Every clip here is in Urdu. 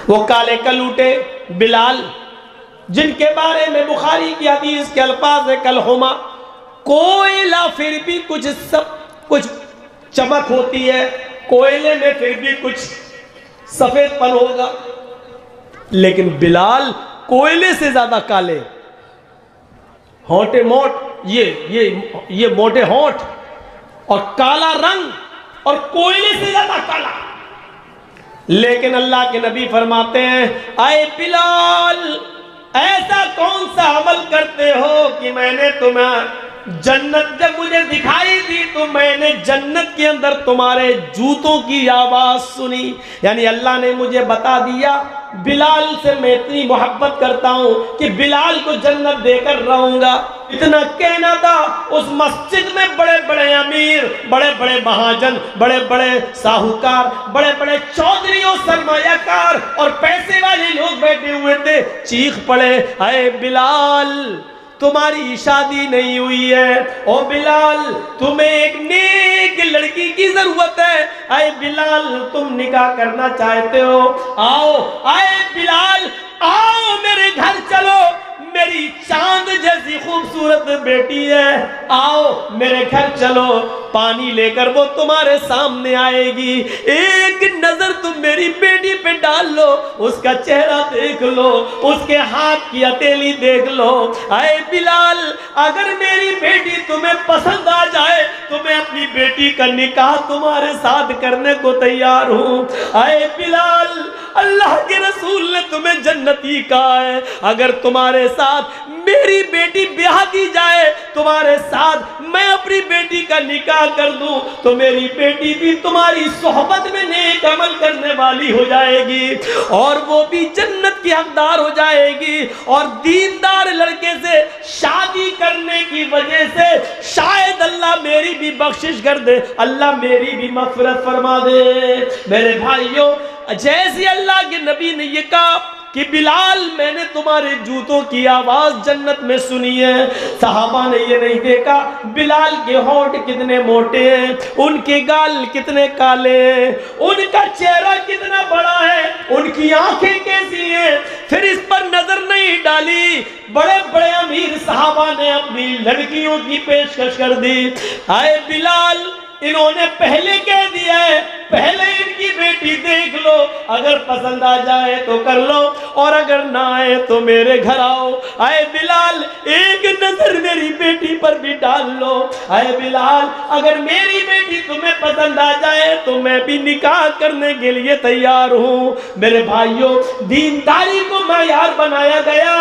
وہ کالے کلوٹے بلال، جن کے بارے میں بخاری کی حدیث کے الفاظ ہے کلہما، کوئلہ پھر بھی کچھ چمک ہوتی ہے، کوئلے میں پھر بھی کچھ سفید پن ہوگا، لیکن بلال کوئلے سے زیادہ کالے، ہونٹے موٹ، یہ موٹے ہونٹ اور کالا رنگ اور کوئلے سے زیادہ کالا۔ لیکن اللہ کے نبی فرماتے ہیں اے بلال، ایسا کون سا عمل کرتے ہو کہ میں نے تمہیں جنت، جب مجھے دکھائی دی تو میں نے جنت کے اندر تمہارے جوتوں کی آواز سنی، یعنی اللہ نے مجھے بتا دیا بلال سے میں اتنی محبت کرتا ہوں کہ بلال کو جنت دے کر رہوں گا۔ اتنا کہنا تھا، اس مسجد میں بڑے بڑے امیر، بڑے بڑے مہاجن، بڑے بڑے ساہوکار، بڑے بڑے چودھری اور سرمایہ کار اور پیسے والے لوگ بیٹھے ہوئے تھے، چیخ پڑے اے بلال تمہاری شادی نہیں ہوئی ہے، او بلال تمہیں ایک نیک لڑکی کی ضرورت ہے، اے بلال تم نکاح کرنا چاہتے ہو، آؤ اے بلال آؤ میرے گھر چلو، میری چاند جیسی خوبصورت بیٹی ہے، آؤ میرے گھر چلو، پانی لے کر وہ تمہارے سامنے آئے گی، ایک نظر تم میری بیٹی پہ ڈال لو، اس کا چہرہ دیکھ لو، اس کے ہاتھ کی ہتھیلی دیکھ لو، اے بلال اگر میری بیٹی تمہیں پسند آ جائے تو میں اپنی بیٹی کا نکاح تمہارے ساتھ کرنے کو تیار ہوں۔ اے بلال اللہ کے رسول نے تمہیں جنتی کہا ہے، اگر تمہارے ساتھ میری بیٹی بیاہ دی جائے، تمہارے ساتھ میں اپنی بیٹی کا نکاح کر دوں تو میری بیٹی بھی تمہاری صحبت میں نیک عمل کرنے والی ہو جائے گی اور وہ بھی جنت کی حقدار ہو جائے گی، اور دیندار لڑکے سے شادی کرنے کی وجہ سے شاید اللہ میری بھی بخشش کر دے، اللہ میری بھی مغفرت فرما دے۔ میرے بھائیوں، جیسے اللہ کے نبی نے یہ کہا کہ بلال میں نے تمہارے جوتوں کی آواز جنت میں سنی ہے، صحابہ نے یہ نہیں دیکھا بلال کے ہونٹ کتنے موٹے ہیں، ان کے گال کتنے کالے ہیں، ان کا چہرہ کتنا بڑا ہے، ان کی آنکھیں کیسی ہیں، پھر اس پر نظر نہیں ڈالی۔ بڑے بڑے امیر صحابہ نے اپنی لڑکیوں کی پیشکش کر دی، اے بلال انہوں نے پہلے کہہ دیا ہے پہلے ان کی بیٹی دیکھ لو، اگر پسند آ جائے تو کر لو اور اگر نہ آئے تو میرے گھر آؤ، اے بلال ایک نظر میری بیٹی پر بھی ڈال لو، اے بلال اگر میری بیٹی تمہیں پسند آ جائے تو میں بھی نکاح کرنے کے لیے تیار ہوں۔ میرے بھائیوں، دینداری کو معیار بنایا گیا،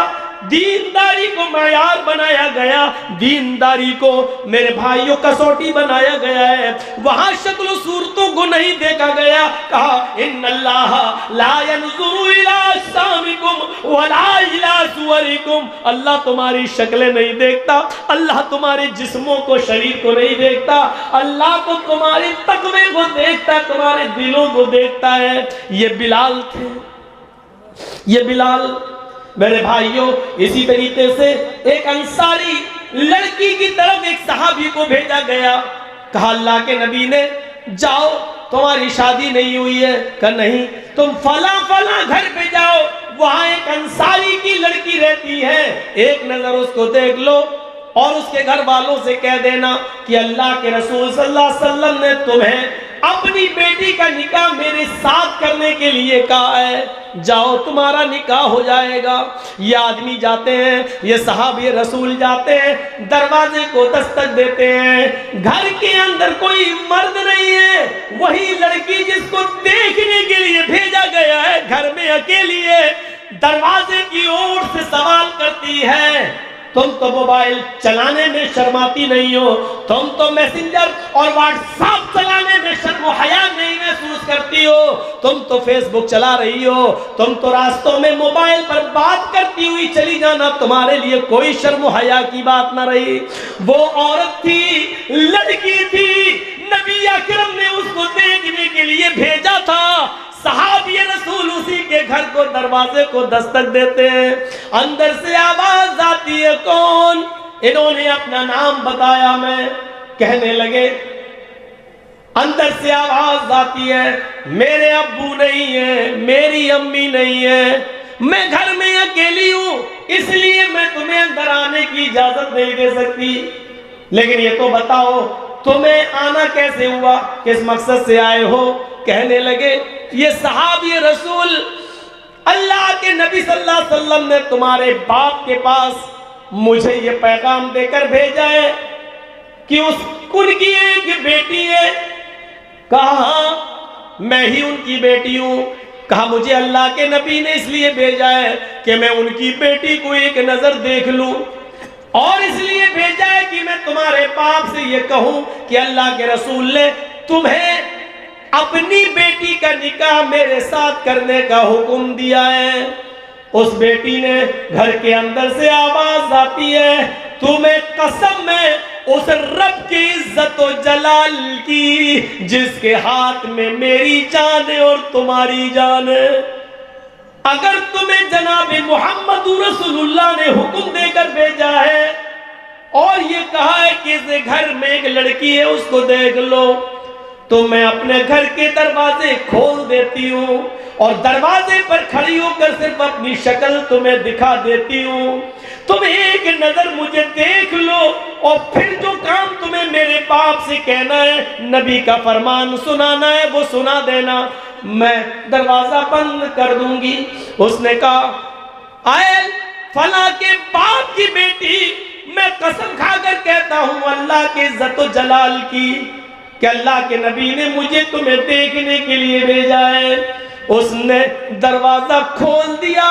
دینداری کو معیار بنایا گیا، دینداری کو میرے بھائیوں کسوٹی بنایا گیا ہے، وہاں شکل و صورتوں کو نہیں دیکھا گیا، کہا ان اللہ لا ينظر الى اجسامکم ولا الى صورکم، اللہ تمہاری شکلیں نہیں دیکھتا، اللہ تمہارے جسموں کو، شریر کو نہیں دیکھتا، اللہ تو تمہارے تقوی کو دیکھتا ہے، تمہارے دلوں کو دیکھتا ہے۔ یہ بلال تھے، یہ بلال۔ میرے بھائیوں، اسی طریقے سے ایک انصاری لڑکی کی طرف ایک صحابی کو بھیجا گیا، کہا اللہ کے نبی نے جاؤ تمہاری شادی نہیں ہوئی ہے، کہا نہیں، تم فلاں فلاں گھر پہ جاؤ، وہاں ایک انصاری کی لڑکی رہتی ہے، ایک نظر اس کو دیکھ لو اور اس کے گھر والوں سے کہہ دینا کہ اللہ کے رسول صلی اللہ علیہ وسلم نے تمہیں اپنی بیٹی کا نکاح میرے ساتھ کرنے کے لیے کہا ہے، جاؤ تمہارا نکاح ہو جائے گا۔ یہ آدمی جاتے ہیں، یہ صحابی رسول جاتے ہیں، دروازے کو دستک دیتے ہیں، گھر کے اندر کوئی مرد نہیں ہے، وہی لڑکی جس کو دیکھنے کے لیے بھیجا گیا ہے گھر میں اکیلی ہے، دروازے کی اور سے سوال کرتی ہے تم تو موبائل چلانے میں شرماتی نہیں ہو، تم تو میسنجر اور واٹس ایپ چلانے میں شرم و حیا نہیں محسوس کرتی ہو، تم تو فیس بک چلا رہی ہو، تم تو راستوں میں موبائل پر بات کرتی ہوئی چلی جانا تمہارے لیے کوئی شرم و حیا کی بات نہ رہی۔ وہ عورت تھی، لڑکی تھی، نبی اکرم نے اس کو دیکھنے کے لیے بھیجا تھا، صحابی رسول اسی کے گھر کو، دروازے کو دستک دیتے ہیں، اندر سے آواز آتی ہے کون؟ انہوں نے اپنا نام بتایا، میں کہنے لگے اندر سے آواز آتی ہے میرے ابو نہیں ہے، میری امی نہیں ہے، میں گھر میں اکیلی ہوں، اس لیے میں تمہیں اندر آنے کی اجازت نہیں دے سکتی، لیکن یہ تو بتاؤ تمہیں آنا کیسے ہوا، کس مقصد سے آئے ہو؟ کہنے لگے یہ صحابی رسول اللہ کے نبی صلی اللہ علیہ وسلم نے تمہارے باپ کے پاس مجھے یہ پیغام دے کر بھیجا ہے کہ ان کی ایک بیٹی ہے۔ کہا میں ہی ان کی بیٹی ہوں۔ کہا مجھے اللہ کے نبی نے اس لیے بھیجا ہے کہ میں ان کی بیٹی کو ایک نظر دیکھ لوں، اور اس لیے بھیجا ہے کہ میں تمہارے باپ سے یہ کہوں کہ اللہ کے رسول نے تمہیں اپنی بیٹی کا نکاح میرے ساتھ کرنے کا حکم دیا ہے۔ اس بیٹی نے گھر کے اندر سے آواز آتی ہے تمہیں قسم ہے اس رب کی عزت و جلال کی جس کے ہاتھ میں میری جان ہے اور تمہاری جان ہے، اگر تمہیں جناب محمد رسول اللہ نے حکم دے کر بھیجا ہے اور یہ کہا ہے کہ اس گھر میں ایک لڑکی ہے اس کو دیکھ لو، تو میں اپنے گھر کے دروازے کھول دیتی ہوں اور دروازے پر کھڑی ہو کر صرف اپنی شکل تمہیں دکھا دیتی ہوں، تم ایک نظر مجھے دیکھ لو اور پھر جو کام تمہیں میرے باپ سے کہنا ہے، نبی کا فرمان سنانا ہے، وہ سنا دینا، میں دروازہ بند کر دوں گی۔ اس نے کہا اے فلاں کے باپ کی بیٹی، میں قسم کھا کر کہتا ہوں اللہ کے عزت و جلال کی کہ اللہ کے نبی نے مجھے تمہیں دیکھنے کے لیے بھیجا ہے۔ اس نے دروازہ کھول دیا،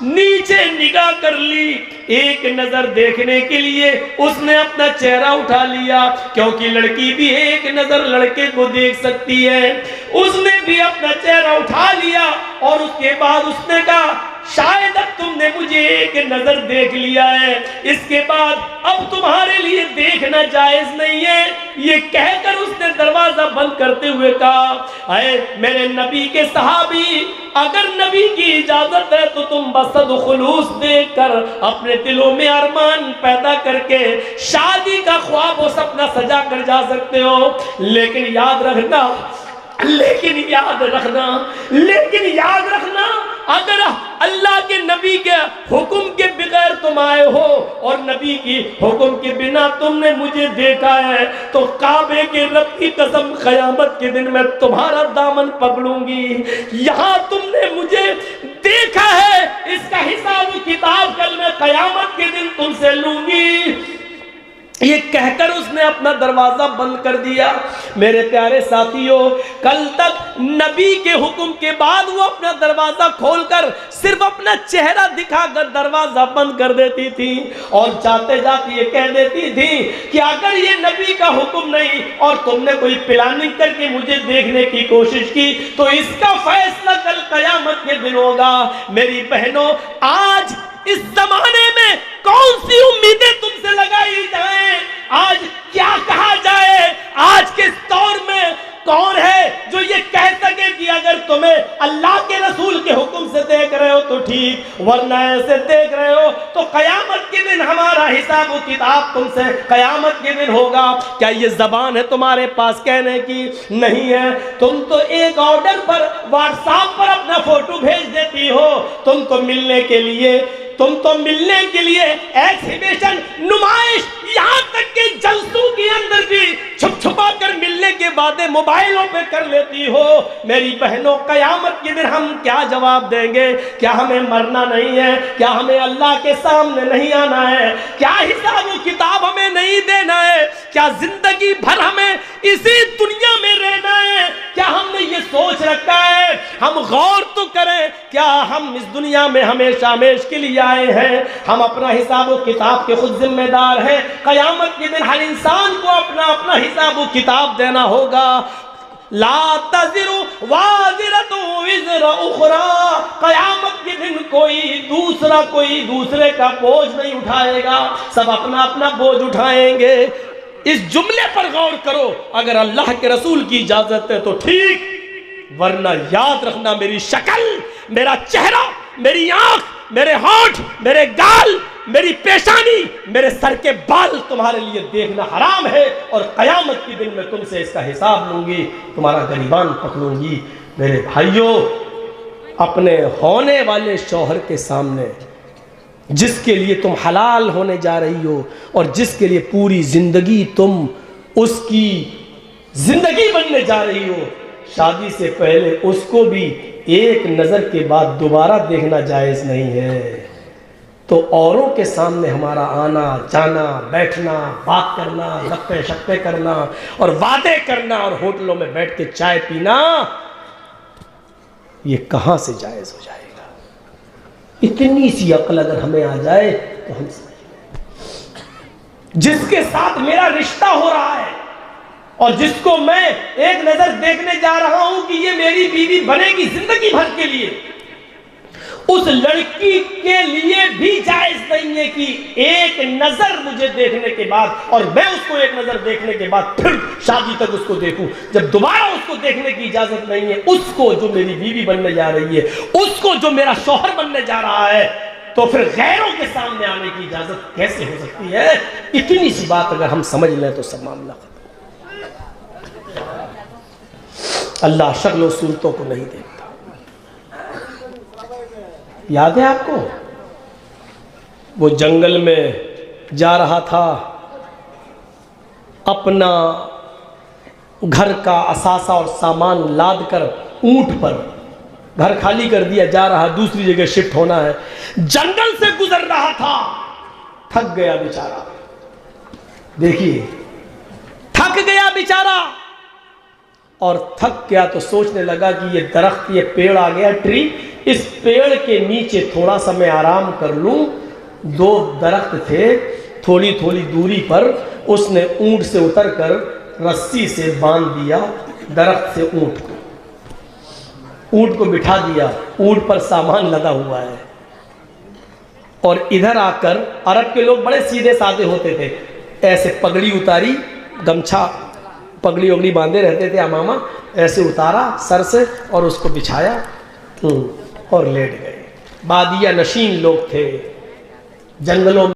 نیچے نگاہ کر لی، ایک نظر دیکھنے کے لیے اس نے اپنا چہرہ اٹھا لیا، کیونکہ لڑکی بھی ایک نظر لڑکے کو دیکھ سکتی ہے، اس نے بھی اپنا چہرہ اٹھا لیا اور اس کے بعد اس نے کہا شاید اب تم نے مجھے ایک نظر دیکھ لیا ہے، اس کے بعد اب تمہارے لیے دیکھنا جائز نہیں ہے۔ یہ کہہ کر اس نے دروازہ بند کرتے ہوئے کہا اے میرے نبی کے صحابی، اگر نبی کی اجازت ہے تو تم بصد خلوص دیکھ کر اپنے دلوں میں ارمان پیدا کر کے شادی کا خواب و سپنا سجا کر جا سکتے ہو، لیکن یاد رکھنا اگر اللہ کے نبی کے حکم کے بغیر تم آئے ہو اور نبی کی حکم کے بنا تم نے مجھے دیکھا ہے تو کعبے کے رب کی قسم قیامت کے دن میں تمہارا دامن پکڑوں گی، یہاں تم نے مجھے دیکھا ہے اس کا حساب و کتاب کل میں قیامت کے دن تم سے لوں گی۔ یہ کہہ کر اس نے اپنا دروازہ بند کر دیا۔ میرے پیارے ساتھیوں، کل تک نبی کے حکم کے بعد وہ اپنا دروازہ کھول کر صرف اپنا چہرہ دکھا کر دروازہ بند کر دیتی تھی اور جاتے جاتے یہ کہہ دیتی تھی کہ اگر یہ نبی کا حکم نہیں اور تم نے کوئی پلاننگ کر کے مجھے دیکھنے کی کوشش کی تو اس کا فیصلہ کل قیامت کے دن ہوگا۔ میری بہنوں، آج اس زمانے میں کون سی امیدیں تم سے لگائی جائیں، آج کیا کہا جائے، آج کے دور میں کون ہے جو یہ کہہ سکے کہ اگر تمہیں اللہ کے رسول کے حکم سے دیکھ رہے ہو تو ٹھیک، ورنہ ایسے دیکھ رہے ہو تو قیامت کے دن ہمارا حساب و کتاب تم سے قیامت کے دن ہوگا۔ کیا یہ زبان ہے تمہارے پاس کہنے کی؟ نہیں ہے۔ تم تو ایک آرڈر پر واٹس ایپ پر اپنا فوٹو بھیج دیتی ہو، تم تو ملنے کے لیے ایکسیبیشن، نمائش، یہاں تک کہ جلسوں کے اندر بھی چھپ چھپا کر ملنے کے باتیں موبائلوں پہ کر لیتی ہو۔ میری بہنوں، قیامت کے دن ہم کیا جواب دیں گے؟ کیا ہمیں مرنا نہیں ہے؟ کیا ہمیں اللہ کے سامنے نہیں آنا ہے؟ کیا حساب و کتاب ہمیں نہیں دینا ہے؟ کیا زندگی بھر ہمیں اسی دنیا میں رہنا ہے؟ کیا ہم نے یہ سوچ رکھا ہے؟ ہم غور تو کریں، کیا ہم اس دنیا میں ہمیشہ ہمیش کے لیے آئے ہیں؟ ہم اپنا حساب و کتاب کے خود ذمہ دار ہیں۔ قیامت کے دن ہر انسان کو اپنا حساب و کتاب دینا ہوگا۔ لا تزر وازرۃ وزر اخری، قیامت کے دن کوئی دوسرے کا بوجھ نہیں اٹھائے گا، سب اپنا بوجھ اٹھائیں گے۔ اس جملے پر غور کرو، اگر اللہ کے رسول کی اجازت ہے تو ٹھیک، ورنہ یاد رکھنا میری شکل، میرا چہرہ، میری آنکھ، میرے ہونٹ، میرے گال میری پیشانی، میرے سر کے بال تمہارے لیے دیکھنا حرام ہے، اور قیامت کے دن میں تم سے اس کا حساب لوں گی، تمہارا گریبان پکڑوں گی۔ میرے بھائیوں، اپنے ہونے والے شوہر کے سامنے، جس کے لیے تم حلال ہونے جا رہی ہو اور جس کے لیے پوری زندگی تم اس کی زندگی بننے جا رہی ہو، شادی سے پہلے اس کو بھی ایک نظر کے بعد دوبارہ دیکھنا جائز نہیں ہے۔ تو اوروں کے سامنے ہمارا آنا جانا، بیٹھنا، بات کرنا، گپے شپے کرنا اور وعدے کرنا اور ہوٹلوں میں بیٹھ کے چائے پینا، یہ کہاں سے جائز ہو جائے گا؟ اتنی سی عقل اگر ہمیں آ جائے تو ہم سمجھ لیں، جس کے ساتھ میرا رشتہ ہو رہا ہے اور جس کو میں ایک نظر دیکھنے جا رہا ہوں کہ یہ میری بیوی بنے گی زندگی بھر کے لیے، اس لڑکی کے لیے بھی جائز نہیں ہے کہ ایک نظر مجھے دیکھنے کے بعد اور میں اس کو ایک نظر دیکھنے کے بعد پھر شادی تک اس کو دیکھوں۔ جب دوبارہ اس کو دیکھنے کی اجازت نہیں ہے، اس کو جو میری بیوی بننے جا رہی ہے، اس کو جو میرا شوہر بننے جا رہا ہے، تو پھر غیروں کے سامنے آنے کی اجازت کیسے ہو سکتی ہے؟ اتنی سی بات اگر ہم سمجھ لیں تو سب معاملہ ختم۔ اللہ شکل و صورتوں کو نہیں دیکھتا۔ یاد ہے آپ کو وہ جنگل میں جا رہا تھا، اپنا گھر کا اثاثہ اور سامان لاد کر اونٹ پر گھر خالی کر دیا، جا رہا دوسری جگہ شفٹ ہونا ہے، جنگل سے گزر رہا تھا، تھک گیا بیچارہ۔ دیکھیے تھک گیا بیچارہ، اور تھک گیا تو سوچنے لگا کہ یہ درخت، یہ پیڑ آ گیا ٹری، اس پیڑ کے نیچے تھوڑا سا میں آرام کر لوں۔ دو درخت تھے تھوڑی تھوڑی دوری پر، اس نے اونٹ سے اتر کر رسی سے باندھ دیا درخت سے اونٹ کو بٹھا دیا، اونٹ پر سامان لدا ہوا ہے، اور ادھر آ کر عرب کے لوگ بڑے سیدھے سادے ہوتے تھے، ایسے پگڑی اتاری، گمچھا پگڑی وگڑی باندھے رہتے تھے، امامہ ایسے اتارا سر سے اور اس کو بچھایا اور لیٹ گئے۔ بادیہ نشین لوگ تھے، جنگلوں